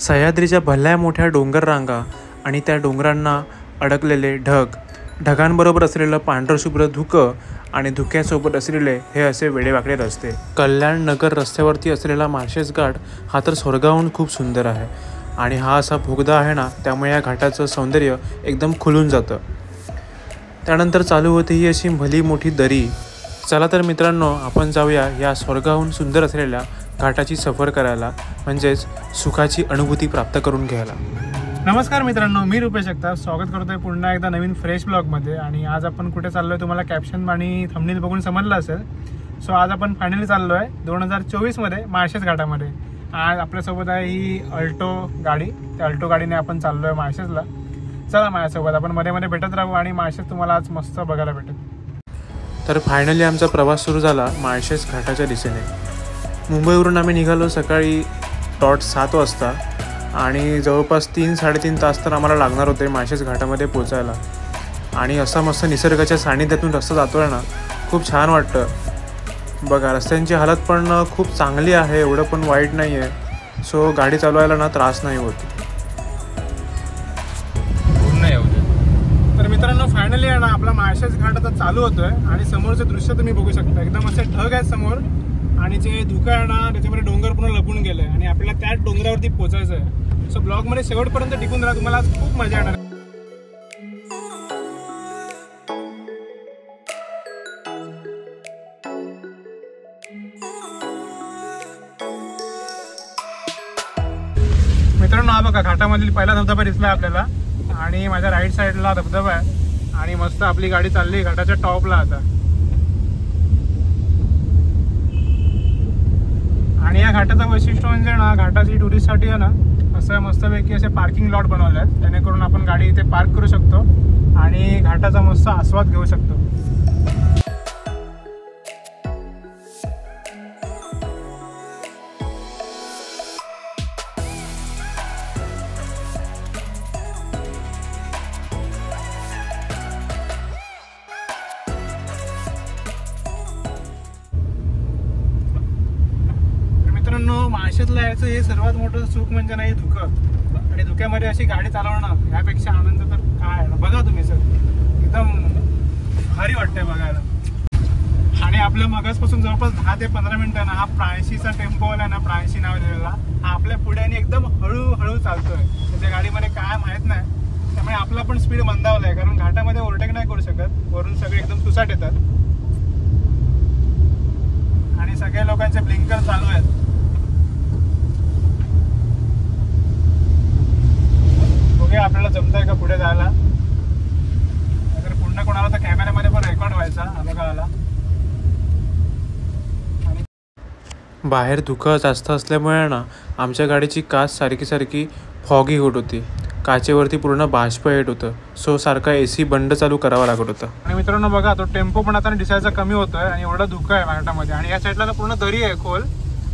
सह्याद्रीच्या भल्या मोठ्या डोंगर रांगा आणि त्या डोंगरांना अडकलेले ढगांबरोबर असलेलं पांढरशुभ्र धुकं आणि धुक्यासोबत असलेले हे असे वेडेवाकडे रस्ते. कल्याण नगर रस्त्यावरती असलेला माळशेज घाट हा तर स्वर्गाहून खूप सुंदर आहे आणि हा असा बोगदा आहे ना, त्यामुळे या घाटाचं सौंदर्य एकदम खुलून जातं. त्यानंतर चालू होती ही अशी भली मोठी दरी. चला तर मित्रांनो, आपण जाऊया या स्वर्गाहून सुंदर असलेल्या घाटाची सफर करायला, म्हणजेच सुखाची अनुभूती प्राप्त करून घ्यायला. नमस्कार मित्रांनो, मी रुपेश जगताप स्वागत करतोय पुन्हा एकदा नवीन फ्रेश ब्लॉगमध्ये. आणि आज आपण कुठे चाललोय तुम्हाला कॅप्शन आणि थंबनेल बघून समजलं असेल. सो आज आपण फायनली चाललो आहे 2024मध्ये माळशेज घाटामध्ये. आज आपल्यासोबत आहे ही अल्टो गाडी. त्या अल्टो गाडीने आपण चाललो आहे माळशेजला. चला माझ्यासोबत, आपण मध्ये मध्ये भेटत राहू आणि माळशेज तुम्हाला आज मस्त बघायला भेटेल. तर फायनली आमचा प्रवास सुरू झाला माळशेज घाटाच्या दिशेने. मुंबईवरून आम्ही निघालो सकाळी डॉट 7 वाजता आणि जवळपास 3-3.5 तास तर आम्हाला लागणार होते माळशेज घाटामध्ये पोचायला. आणि असा मस्त निसर्गाच्या सानिध्यातून रस्ता जातो आहे ना, खूप छान वाटतं. बघा, रस्त्यांची हालत पण खूप चांगली आहे, एवढं पण वाईट नाही आहे. सो गाडी चालवायला ना त्रास नाही होत. तर मित्रांनो, फायनली आहे ना आपला माळशेज घाट आता चालू होतोय आणि समोरचं दृश्य तुम्ही बघू शकता. एकदम असे ढग आहेत समोर आणि जे धुकं आहे ना त्याच्यामध्ये डोंगर पूर्ण लपून गेलंय आणि आपल्याला त्याच डोंगरावरती पोहोचायचं आहे. सो ब्लॉगमध्ये शेवटपर्यंत टिकून राहा, तुम्हाला आज खूप मजा येणार. मित्रांनो, हा बघा घाटामधील पहिला धबधबा दिसला आपल्याला आणि माझ्या राईट साईडला धबधबा आहे आणि मस्त आपली गाडी चालली घाटाच्या टॉपला आता. आणि या घाटाचं वैशिष्ट्य म्हणजे ना, घाटाची टुरिस्टसाठी आहे ना असं मस्तपैकी असे पार्किंग लॉट बनवले आहेत, जेणेकरून आपण गाडी इथे पार्क करू शकतो आणि घाटाचा मस्त आस्वाद घेऊ शकतो. माळशेजला यायचं हे सर्वात मोठं सुख म्हणजे नाही धुकं, आणि धुक्यामध्ये अशी गाडी चालवणं यापेक्षा आनंद तर काय ना. बघा तुम्ही सर, एकदम भारी वाटतंय बघायला. आणि आपल्या मगासपासून जवळपास 10 ते 15 मिनिटं ना हा प्रायशीचा टेम्पो आला ना, प्रायशी नाव दिलेला, हा आपल्या पुढ्याने एकदम हळूहळू चालतोय. त्याच्या गाडीमध्ये काय माहित नाही, त्यामुळे आपला पण स्पीड मंदावलाय, कारण घाटामध्ये ओव्हरटेक नाही करू शकत, वरून सगळे एकदम सुसाट येतात आणि सगळ्या लोकांचे ब्लिंकर चालू आहेत. आपल्याला जमतंय का पुढे जायला, अगर पुन्हा कोणाला तर कॅमेऱ्यामध्ये पण रेकॉर्ड व्हायचा. बघा आला. बाहेर धुकं जास्त असल्यामुळे ना आमच्या गाडीची काच सारखी फॉगी होत होती. काचेवरती पूर्ण बाष्प येत होतं. सो सारखा AC बंद चालू करावा लागत होता. आणि मित्रांनो बघा, तो टेम्पो पण आता दिसायचा कमी होतोय आणि एवढा धुकं आहे घाटामध्ये. आणि या साईडला पूर्ण दरी आहे खोल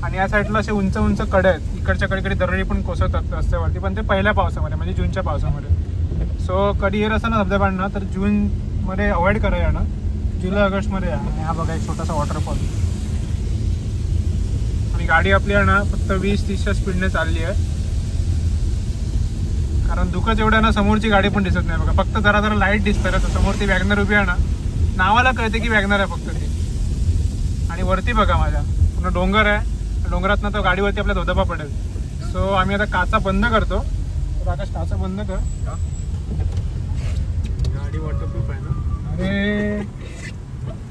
आणि या साईडला असे उंच उंच कडे आहेत. इकडच्या कडेकडे दरडी पण कोसळतात रस्त्यावरती, पण ते पहिल्या पावसामध्ये म्हणजे जूनच्या पावसामध्ये. सो कधी येत असं ना धबधब्यांना तर जूनमध्ये अवॉइड करूया ना, जुलै ऑगस्टमध्ये या. आणि हा बघा एक छोटासा वॉटरफॉल. आणि गाडी आपली आहे ना फक्त 20-30च्या स्पीडने चालली आहे, कारण धुकंच एवढं ना समोरची गाडी पण दिसत नाही. बघा फक्त जरा लाईट दिसतं ना, तर समोर ती वॅगनर उभी आहे ना, नावाला कळते की वॅगनर आहे फक्त ती. आणि वरती बघा माझ्या पूर्ण डोंगर आहे, डोंगरातनं तो गाडीवरती आपला धबधबा पडेल. सो आम्ही आता काचा बंद करतो. तर आकाश काचा बंद कर, गाडी वॉटरप्रूफ आहे ना. अरे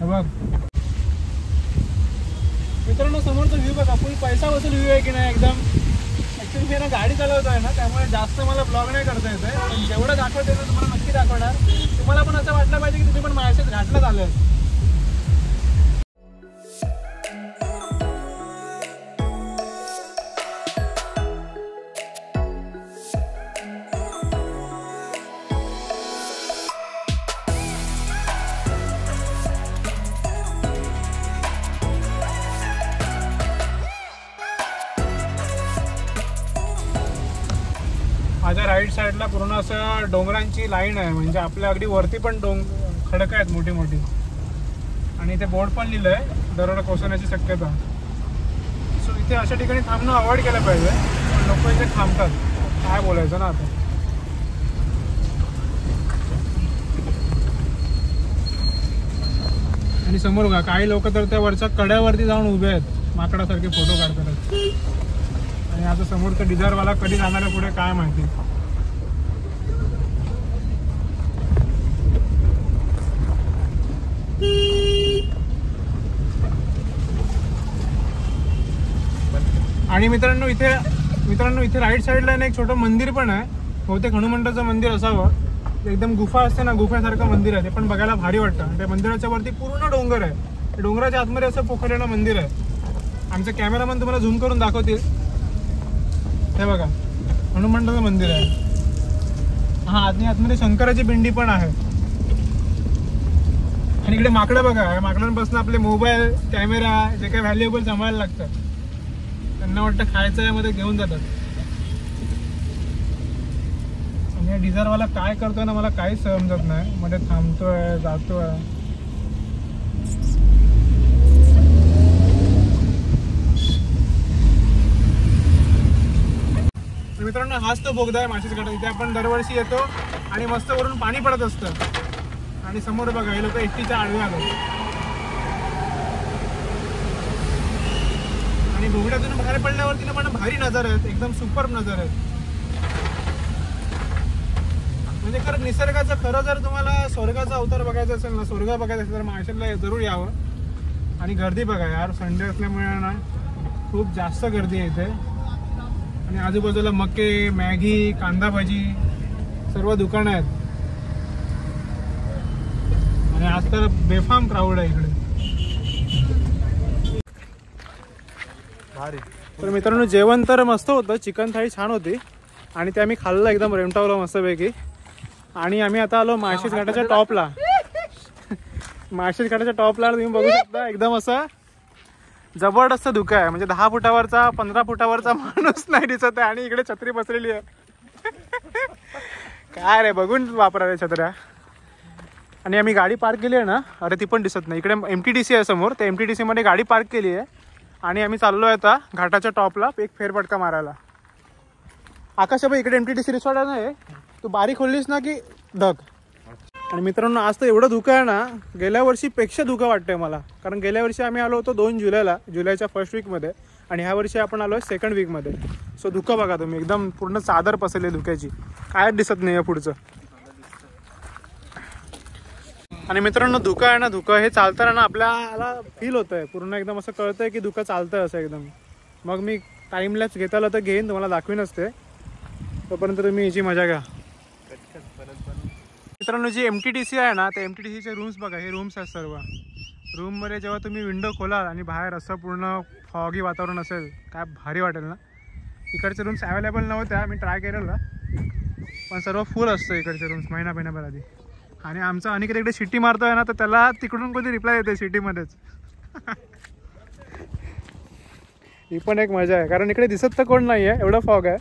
बघ मित्रांनो, समोरचा व्ह्यू बघा, फुल पैसा वसूल व्ह्यू आहे की नाही एकदम. ॲक्च्युली मी ना गाडी चालवतो आहे ना, त्यामुळे जास्त मला ब्लॉग नाही करता येत आहे, पण जेवढं दाखवते ना तुम्हाला नक्की दाखवणार. तुम्हाला पण असं वाटलं पाहिजे की तुम्ही पण माळशेज घाटला चालले. माझ्या राईट साईडला पूर्ण असं डोंगरांची लाईन आहे, म्हणजे आपल्या अगदी वरती पण खडकं आहेत मोठी मोठी. आणि ते बोर्ड पण लिहिलं आहे दरड कोसळण्याची शक्यता. सो इथे अशा ठिकाणी थांबणं अवॉइड केलं पाहिजे. लोक इथे थांबतात. काय बोलायचं ना आता. आणि समोर बघा काही लोक तर त्या वरच्या कड्यावरती जाऊन उभे आहेत, माकडासारखे फोटो काढतात. आणि आता समोरचा डिझायरवाला कधी जाणार आहे पुढे काय माहिती. आणि मित्रांनो इथे राईट साईडला एक छोटं मंदिर पण आहे. बहुतेक हनुमंताचं मंदिर असावं. एकदम गुफा असते ना, गुफासारखं मंदिर आहे. ते पण बघायला भारी वाटतं. त्या मंदिराच्या वरती पूर्ण डोंगर आहे. डोंगराच्या आतमध्ये असं पोखरलेलं मंदिर आहे. आमचे कॅमेरामन तुम्हाला झूम करून दाखवतील. हे बघा हनुमंताचं मंदिर आहे. हा आतमध्ये शंकराची पिंडी पण आहे. आणि इकडे माकडं बघा. माकडांपासून आपले मोबाईल कॅमेरा जे काही व्हॅल्युएबल सांभाळायला लागतं. त्यांना वाटतं खायचं यामध्ये घेऊन जातात. आणि डिझायरवाला काय करतोय ना मला काहीच समजत नाही. मध्ये थांबतोय जातोय. मित्रांनो हाच तो बोगदा आहे माशीच्या घाटात. इथे आपण दरवर्षी येतो आणि मस्त वरून पाणी पडत असतं. आणि समोर बघा हे लोक एसटीच्या आडवे आले. आणि बोगद्यातून बाहेर पडल्यावरती ना पण भारी नजर आहेत. एकदम सुपर नजर आहेत. म्हणजे खरं निसर्गाचं खरं जर तुम्हाला स्वर्गाचा अवतार बघायचा असेल ना, स्वर्ग बघायचा असेल तर माशेलला जरूर यावं. आणि गर्दी बघा यार, संडे असल्यामुळे ना खूप जास्त गर्दी आहे इथे. आणि आजूबाजूला मके, मॅगी, कांदा भाजी सर्व दुकानं आहेत. आणि आज तर बेफाम क्राऊड आहे इकडे. तर मित्रांनो जेवण तर मस्त होतं. चिकन थाळी छान होती आणि ते आम्ही खाल्लं एकदम रेमटावलं मस्तपैकी. आणि आम्ही आता आलो माळशेज घाटाच्या टॉपला. माळशेज घाटाच्या टॉपला तुम्ही बघू शकता एकदम असं जबरदस्त धुकं आहे. म्हणजे 10 फुटावरचा 15 फुटावरचा माणूस नाही दिसत आहे. आणि इकडे छत्री बसलेली आहे. काय रे बघून वापरा रे छत्र्या. आणि आम्ही गाडी पार्क केली आहे ना, अरे ती पण दिसत नाही. इकडे MTDC आहे समोर. त्या MTDC मध्ये गाडी पार्क केली आहे. आणि आम्ही चाललो आहे आता घाटाच्या टॉपला एक फेरफटका मारायला. आकाशाबाई इकडे MTDC रिसॉर्ट आहे ना, तू बारी खोललीस ना की ढग. आणि मित्रांनो आज तर एवढं धुकं आहे ना, गेल्या वर्षीपेक्षा धुकं वाटतंय मला. कारण गेल्या वर्षी आम्ही आलो होतो 2 जुलैला, जुलैच्या फर्स्ट वीकमध्ये. आणि ह्या वर्षी आपण आलो आहे सेकंड वीकमध्ये. सो धुकं बघा तुम्ही, एकदम पूर्ण चादर पसरली धुक्याची. काय दिसत नाही आहे पुढचं. आणि मित्रांनो धुकं आहे ना, धुकं हे चालताना ना आपल्याला फील होत आहे. पूर्ण एकदम असं कळतंय की धुकं चालतंय असं एकदम. मग मी टाईमलॅप्स घेता आलं तर घेईन, तुम्हाला दाखवीन असते. तोपर्यंत तुम्ही याची मजा घ्या. मित्रांनो जी MTDC आहे ना, त्या MTDCचे रूम्स बघा. हे रूम्स आहेत सर्व. रूममध्ये जेव्हा तुम्ही विंडो खोलाल आणि बाहेर असं पूर्ण फॉगी वातावरण असेल, काय भारी वाटेल ना. इकडचे रूम्स अवेलेबल नव्हत्या, मी ट्राय केलेलं पण सर्व फुल असतं इकडचे रूम्स महिनाभर आधी. आणि आमचा अनिकेत इकडे शिट्टी मारतोय ना, तर त्याला तिकडून कोणी रिप्लाय देते सिटीमध्येच. ही पण एक मजा आहे, कारण इकडे दिसत तर कोण नाही आहे, एवढं फॉग आहे.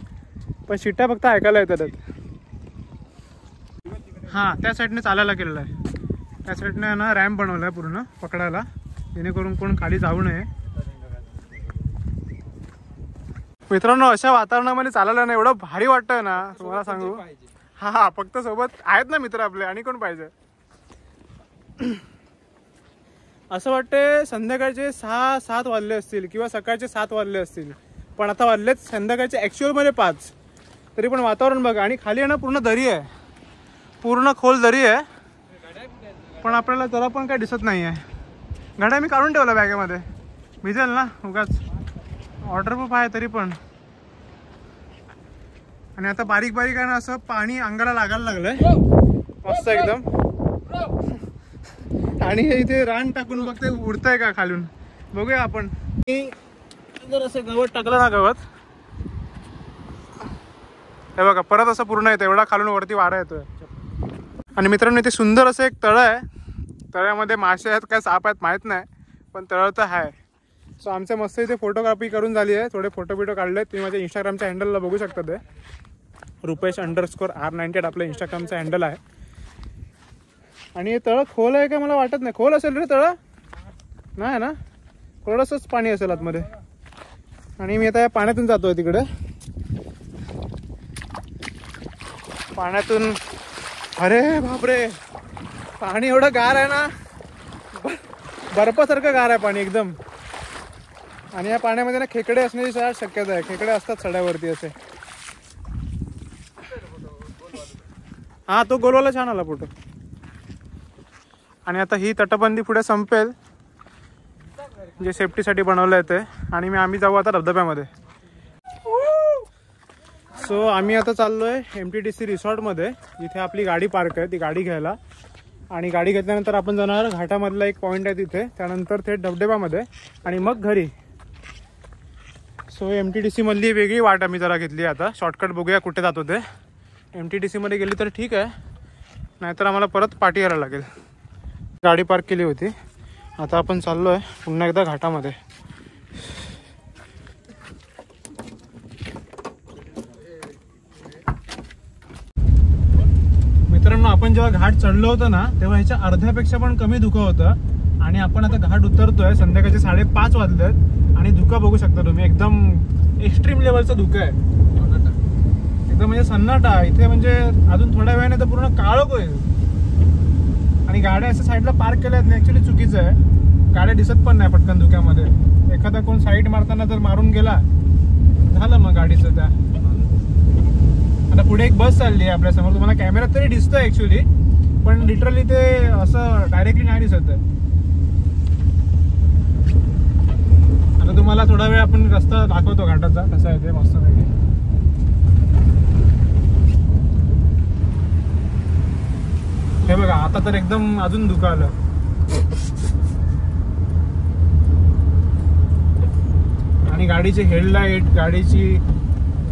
पण शिट्ट्या फक्त ऐकायला येतात. हां त्या साईडने चालायला केलेलं आहे. त्या साईडने ना रॅम्प बनवला आहे पूर्ण पकडायला, जेणेकरून कोण खाली जाऊ नये. मित्रांनो अशा वातावरणामध्ये चालायला ना एवढं भारी वाटतंय ना, तुम्हाला सांगू. हा फक्त सोबत आहेत ना मित्र आपले, आणि कोण पाहिजे. असं वाटते संध्याकाळचे 6-7 वाजले असतील किंवा सकाळचे 7 वाजले असतील, पण आता वाजलेत संध्याकाळचे ॲक्च्युअलमध्ये 5. तरी पण वातावरण बघा. आणि खाली आहे ना पूर्ण दरी आहे, पूर्ण खोल दरी आहे. पण आपल्याला जरा पण काय दिसत नाही आहे. गाड्या मी काढून ठेवला बॅगेमध्ये, भिजेल ना उगाच. वॉटरप्रूफ आहे तरी पण. आणि आता बारीक बारीक आहे ना असं पाणी अंगाला लागायला लागलंय मस्त एकदम. आणि हे इथे रान टाकून बघते उडतंय का खालून, बघूया आपण. जर असं गवत टाकलं ना, गवत हे बघा परत असं पूर्ण येतं, एवढा खालून वरती वारा येतोय. आणि मित्रांनो इथे सुंदर असं एक तळं आहे. तळ्यामध्ये मासे आहेत काय साप आहेत माहीत नाही, पण तळं तर आहे. सो आमचं मस्त इथे फोटोग्राफी करून झाली आहे. थोडे फोटो काढले. तुम्ही माझ्या इंस्टाग्रामच्या हँडलला बघू शकता. ते rupesh_r98 आपलं इंस्टाग्रामचं हँडल आहे. आणि हे तळं खोल आहे का मला वाटत नाही. खोल असेल रे तळं, नाही ना, थोडंसंच पाणी असेल आतमध्ये. आणि मी आता या पाण्यातून जातोय तिकडे. पाण्यातून अरे बापरे, पाणी एवढं गार आहे ना, बर्फासारखं गार आहे पाणी एकदम. आणि या पाण्यामध्ये ना खेकडे असण्याची शक्यता आहे. खेकडे असतात सड्यावरती असे. हा तो गोलवाला छान आला फोटो. आणि आता ही तटबंदी पुढे संपेल, जे सेफ्टीसाठी बनवलं आहे ते. आणि आम्ही जाऊ आता धबधब्यामध्ये. सो आम्ही आता चाललोय MTDC रिसॉर्टमध्ये, जिथे आपली गाडी पार्क आहे, ती गाडी घ्यायला. आणि गाडी घेतल्यानंतर आपण जाणार घाटामधला एक पॉईंट आहे तिथे, त्यानंतर थेट धबधब्यामध्ये आणि मग घरी. सो MTDC मधली वेगळी वाट आम्ही जरा घेतली. आता शॉर्टकट बघूया कुठे जातो ते. MTDC मध्ये गेली तर ठीक आहे, नाहीतर आम्हाला परत पाठी यायला लागेल. गाडी पार्क केली होती. आता आपण चाललो आहे पुन्हा एकदा घाटामध्ये. मित्रांनो, आपण जेव्हा घाट चढलो होतो ना, तेव्हा ह्याच्या अर्ध्यापेक्षा पण कमी धुकं होतं. आणि आपण आता घाट उतरतोय, संध्याकाळचे 5:30 वाजलेत. आणि धुकं बघू शकता तुम्ही, एकदम एक्स्ट्रीम लेवलचं धुकं आहे. एकदम म्हणजे सन्नाटा इथे. म्हणजे अजून थोड्या वेळाने तर पूर्ण काळोख होईल. आणि गाड्या असं साईडला पार्क केल्या आहेत ना, ॲक्च्युली चुकीचं आहे. गाड्या दिसत पण नाही पटकन धुक्यामध्ये. एखादा कोण साईड मारताना जर मारून गेला, झालं मग गाडीचं. त्या आता पुढे एक बस चालली आहे आपल्यासमोर. तुम्हाला कॅमेऱ्यात तरी दिसतंय ॲक्च्युली, पण लिटरली ते असं डायरेक्टली नाही दिसत आहे. आता तुम्हाला थोडा वेळ आपण रस्ता दाखवतो घाटाचा, कसा आहे ते मस्त पैकी. हे बघा, आता तर एकदम अजून धुकं आलं. आणि गाडीचे हेडलाईट, गाडीची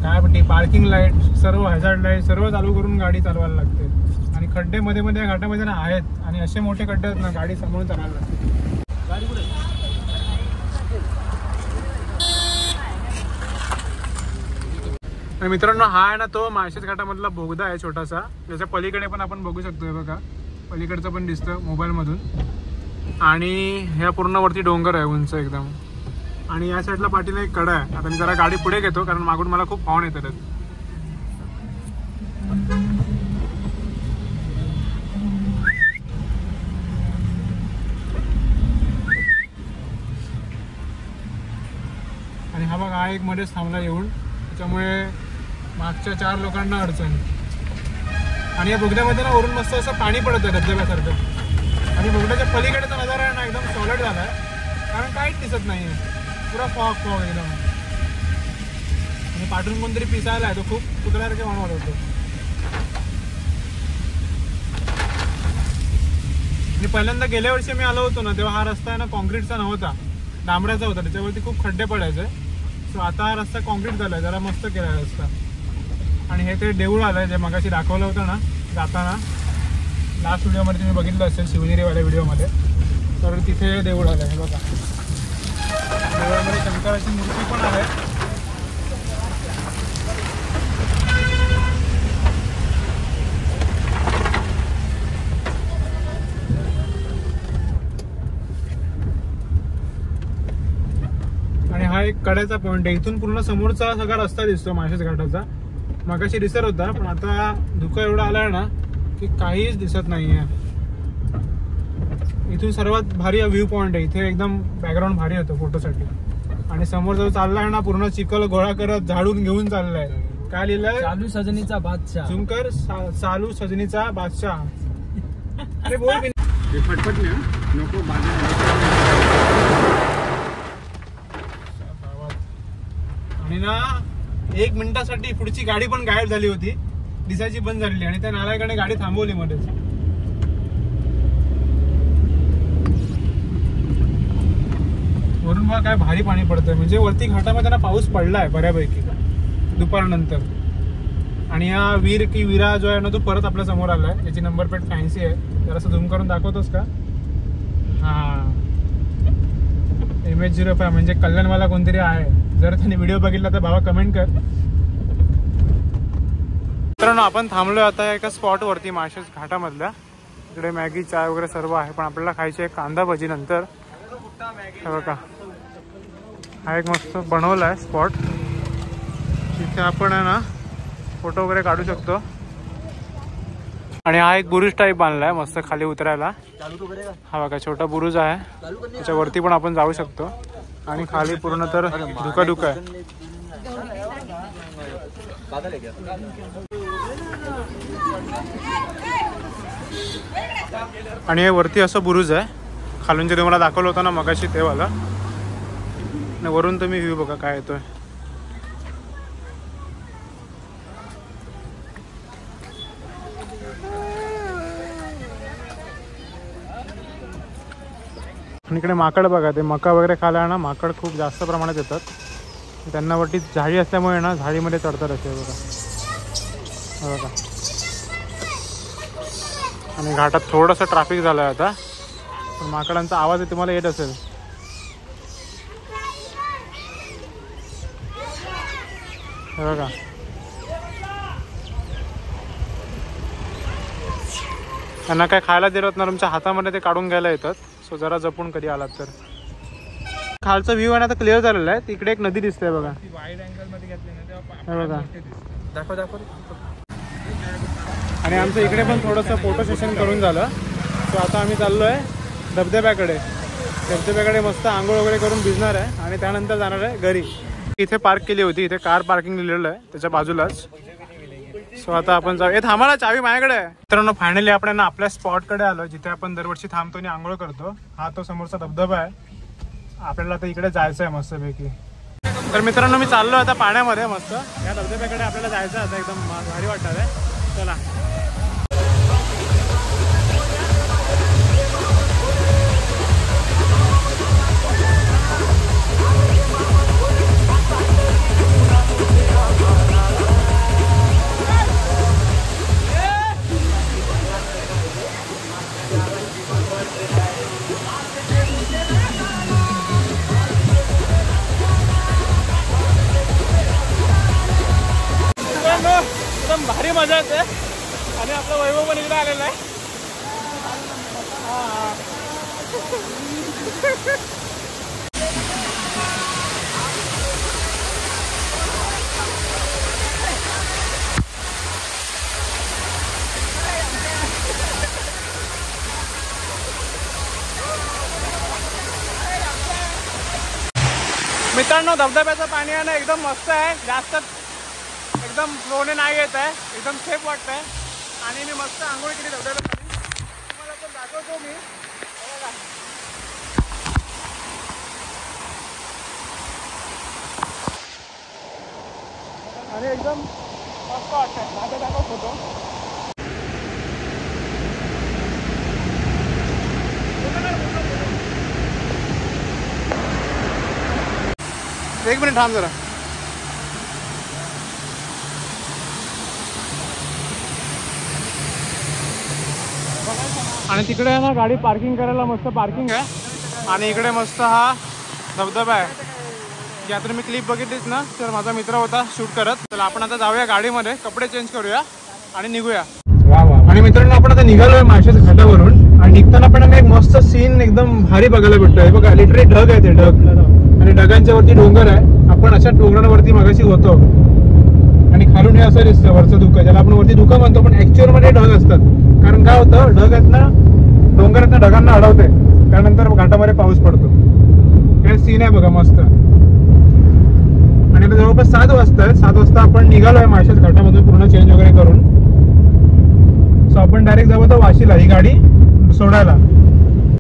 काय म्हणते पार्किंग लाईट, सर्व हॅझार्ड लाईट सर्व चालू करून गाडी चालवायला लागते. आणि खड्डे मध्ये मध्ये घाटामध्ये ना आहेत. आणि असे मोठे खड्डे आहेत ना, गाडी समोरून चालायला लागते. गाडी कुठे? मित्रांनो, हा आहे ना तो माळशेज घाटामधला बोगदा आहे छोटासा, ज्याच्या पलीकडे पण आपण बघू शकतोय. बघा पलीकडचं पण दिसतं मोबाईलमधून. आणि ह्या पूर्ण वरती डोंगर आहे उंच एकदम. आणि या साईडला पाठीला एक कडा आहे. आता मी जरा गाडी पुढे घेतो, कारण मागून मला खूप हॉर्न येतात. आणि हा बघा, हा एक मध्येच थांबला येऊन, त्याच्यामुळे मागच्या 4 लोकांना अडचण. आणि या बोगद्यामध्ये ना वरून मस्त असं पाणी पडत आहे धबधब्यासारखं. आणि बोगद्याच्या पलीकडेचा नजारा आहे ना एकदम सॉलिड झाला आहे, कारण काहीच दिसत नाही आहे. पुरा फॉग फॉग एकदम. आणि पाठून कोणतरी पिसायला आहे, तो खूप कुत्र्यासारखे मानवत होतो. आणि पहिल्यांदा गेल्या वर्षी मी आलो होतो ना, तेव्हा हा रस्ता आहे ना कॉन्क्रीटचा नव्हता, डांबराचा होता. त्याच्यावरती खूप खड्डे पडायचे. सो आता हा रस्ता कॉन्क्रीट झाला आहे, जरा मस्त केला आहे रस्ता. आणि हे ते देऊळ आलं आहे, जे मगाशी दाखवलं होतं ना जाताना, लास्ट व्हिडिओमध्ये तुम्ही बघितलं असेल शिवनेरीवाल्या व्हिडिओमध्ये. तर तिथे देऊळ आलं आहे बघा. देवळामध्ये शंकराची मूर्ती पण आहे. आणि हा एक कड्याचा पॉइंट आहे. इथून पूर्ण समोरचा सगळा रस्ता दिसतो माळशेज घाटाचा. मगाशी दिसत होता, पण आता धुकं एवढं आलाय ना की काहीच दिसत नाहीये. इथून सर्वात भारी व्ह्यू पॉइंट आहे. इथे एकदम बॅकग्राऊंड भारी होतं फोटोसाठी. आणि समोर जो चाललाय ना, पूर्ण चिखल गोळा करत झाडून घेऊन चाललाय. काय लिहिलंय? चालू सजनीचा बादशाह. झुमकर चालू सजनीचा बादशाह. अरे बोल फटफट नको. आणि ना 1 मिनिटासाठी पुढची गाडी पण गायब झाली होती, दिसायची बंद झालेली. आणि त्या नालायकाने गाडी थांबवली मध्येच. वरून बघा काय भारी पाणी पडतंय. म्हणजे वरती घाटामध्ये ना पाऊस पडलाय बऱ्यापैकी दुपारनंतर. आणि हा वीर की विरा जो आहे ना, तो परत आपल्या समोर आलाय. याची नंबर प्लेट फॅन्सी आहे. जरासं झूम करून दाखवतोस का? हा, MH05 म्हणजे कल्याणवाला कोणतरी आहे. जर त्यांनी व्हिडिओ बघितला तर बाबा कमेंट कर. मित्रांनो, आपण थांबलोय आता एका स्पॉट वरती माळशेज घाटामधल्या. इकडे मॅगी चाय वगैरे सर्व आहे, पण आपल्याला खायची आहे कांदा भजी नंतर. बघा, हा एक मस्त बनवला आहे स्पॉट. तिथे आपण आहे ना फोटो वगैरे काढू शकतो. आणि हा एक बुरुज टाईप बांधलाय मस्त खाली उतरायला. हा बघा छोटा बुरुज आहे, त्याच्यावरती पण आपण जाऊ शकतो. आणि खाली पूर्ण तर धुका आहे. आणि हे वरती असं बुरुज आहे, खालून जे तुम्हाला दाखवलं होतं ना मगाशी ते वाला. आणि वरून तुम्ही व्ह्यू बघा काय येतोय. आणि इकडे माकड बघा, ते मका वगैरे खायला ना माकड खूप जास्त प्रमाणात येतात. त्यांना वरती झाडी असल्यामुळे ना झाडीमध्ये चढतात असे बघा. बघा आणि घाटात थोडंसं ट्रॅफिक झालं आहे आता, पण माकडांचा आवाज तुम्हाला येत असेल. हे बघा त्यांना काय खायला दिलं ना तुमच्या हातामध्ये ते काढून घ्यायला येतात. सो जरा जपून कधी आलात तर. खालचा व्ह्यू आहे ना आता क्लिअर झालेला आहे. तिकडे एक नदी दिसते बघा, वाईड अँगल मध्ये घेतली ना बघा. दाखव. आणि आमचं इकडे पण थोडंसं फोटो सेशन करून झालं. सो आता आम्ही चाललो आहे धबधब्याकडे मस्त आंघोळ वगैरे करून भिजणार आहे आणि त्यानंतर जाणार आहे घरी. इथे पार्क केली होती, इथे कार पार्किंग लिहिलेलं आहे त्याच्या बाजूलाच. सो आता आपण जाऊ. थांबा, चावी माझ्याकडे आहे. मित्रांनो फायनली आपण ना आपल्या स्पॉटकडे आलो जिथे आपण दरवर्षी थांबतो आणि आंघोळ करतो. हा तो समोरचा धबधबा आहे. आपल्याला आता इकडे जायचं आहे मस्तपैकी. तर मित्रांनो मी चाललो आता पाण्यामध्ये मस्त. या धबधब्याकडे आपल्याला जायचं आता, एकदम भारी वाटणार आहे. चला. एकदम भारी मजा येते. आणि आपला वैभव पण इकडे आलेला आहे. मित्रांनो धबधब्याचं पाणी आहे ना एकदम मस्त आहे. जास्त एकदम फ्लोने नाही येत आहे, एकदम सेफ वाटत आहे. आणि मी मस्त आंघोळ केली धबधब्यासाठी, तुम्हाला पण दाखवतो मी. आणि एकदम मस्त वाटतंय. माझा दाखव फोटो. एक मिनिट थांब जरा. आणि तिकडे ना गाडी पार्किंग करायला मस्त पार्किंग आहे. आणि इकडे मस्त हा धबधबा आहे. यात मी क्लिप बघितलीच ना, तर माझा मित्र होता शूट करत. तर आपण आता जाऊया गाडीमध्ये, कपडे चेंज करूया आणि निघूया. आणि मित्रांनो आपण आता निघालोय माशाच्या घाटावरून. आणि निघताना पण एक मस्त सीन एकदम भारी बघायला भेटतोय. बघा लिटरली ढग आहे, ते ढग आणि ढगांच्या वरती डोंगर आहे. आपण अशा डोंगरांवरती मगाशी होतो आणि खालून हे असं दिसतं वरचं धुकं, ज्याला आपण वरती धुकं म्हणतो, पण ऍक्च्युअल मध्ये ढग असतात. कारण काय होतं, ढग आहेत ना डोंगरात ढगांना अडवते, त्यानंतर घाटामध्ये पाऊस पडतो. हे सीन आहे बघा मस्त. आणि आता जवळपास 7 वाजता आहे. 7 वाजता आपण निघालोय माशाच्या घाटामधून पूर्ण चेंज वगैरे करून. सो आपण डायरेक्ट जाऊ तर वाशीला ही गाडी सोडायला.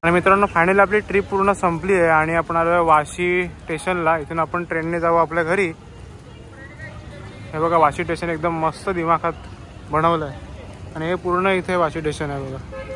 आणि मित्रांनो फायनली आपली ट्रिप पूर्ण संपली आहे आणि आपण आलो वाशी स्टेशनला. इथून आपण ट्रेनने जाऊ आपल्या घरी. हे बघा वाशी स्टेशन एकदम मस्त दिमाखात बनवलं आहे. आणि हे पूर्ण इथे वाशी स्टेशन आहे बघा.